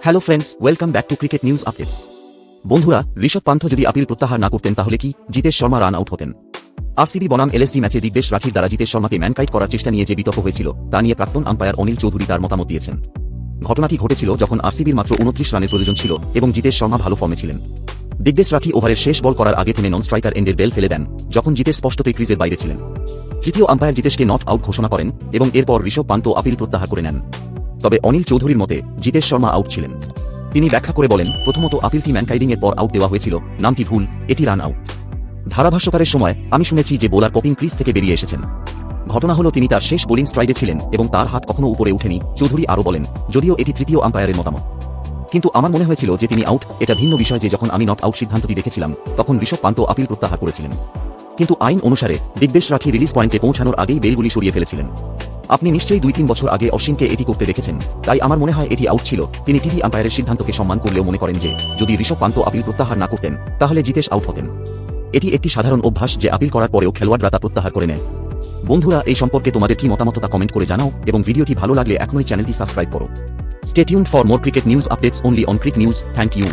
Hello friends, welcome back to cricket news updates. বন্ধুরা, ঋষভ পান্থ যদি appeal প্রত্যাহার না করতেন তাহলে কি জিতেশ শর্মা রান আউট হতেন? আরসিবি বনাম এলএসজি ম্যাচে দিগ্বেশ রাঠির দ্বারা জিতেশ শর্মাকে ম্যানকাইট করার চেষ্টা নিয়ে যে বিতর্ক হয়েছিল তা নিয়ে প্রাক্তন আম্পায়ার অনিল চৌধুরী তার মতামত দিয়েছেন। ঘটনাটি ঘটেছিল যখন আরসিবির মাত্র 29 রানের প্রয়োজন ছিল এবং জিতেশ শর্মা ভালো ফর্মে ছিলেন। দিগ্বেশ রাঠি ওভারের শেষ বল করার আগে থেমে নন স্ট্রাইকার এন্ডের বেল ফেলে দেন যখন জিতেশ স্পষ্টতই ক্রিজের বাইরে ছিলেন। তৃতীয় আম্পায়ার জিতেশকে নট আউট ঘোষণা করেন এবং এরপর ঋষভ পান্থ আপিল প্রত্যাহার করে নেন। তবে অনিল চৌধুরীর মতে জিতেশ শর্মা আউট ছিলেন। তিনি ব্যাখ্যা করে বলেন, প্রথমত আপিলটি ম্যানকাইডিং এর পর আউট দেওয়া হয়েছিল, নামটি ভুল, এটি রান আউট। ধারাভাষ্যকারের সময় আমি শুনেছি যে বোলার পপিং ক্রিজ থেকে বেরিয়ে এসেছেন। ঘটনা হলো তিনি তার শেষ বোলিং স্ট্রাইডে ছিলেন এবং তার হাত কখনো উপরে ওঠেনি। চৌধুরী আরও বলেন, যদিও এটি তৃতীয় আম্পায়ারের মতামত, কিন্তু আমার মনে হয়েছিল যে তিনি আউট। এটা ভিন্ন বিষয় যে যখন আমি নট আউট সিদ্ধান্তটি দেখেছিলাম তখন ঋষভ পান্থ আপিল প্রত্যাহার করেছিলেন, কিন্তু আইন অনুসারে দিগ্বেশ রাঠি রিলিজ পয়েন্টে পৌঁছানোর আগেই বেলগুলি সরিয়ে ফেলেছিলেন। আপনি নিশ্চয়ই 2-3 বছর আগে অশ্বিনকে এটি করতে দেখেছেন, তাই আমার মনে হয় এটি আউট ছিল। তিনি টিভি আম্পায়ারের সিদ্ধান্তকে সম্মান করলেও মনে করেন যে যদি ঋষভ পান্থ আপিল প্রত্যাহার না করতেন তাহলে জিতেশ আউট হতেন। এটি একটি সাধারণ অভ্যাস যে আপিল করার পরেও খেলোয়াড়রা তা প্রত্যাহার করে নেয়। বন্ধুরা, এই সম্পর্কে তোমাদের কি মতামত তা কমেন্ট করে জানাও এবং ভিডিওটি ভালো লাগলে এখনই চ্যানেলটি সাবস্ক্রাইব করো। Stay tuned for more cricket news updates only on crick news. Thank you.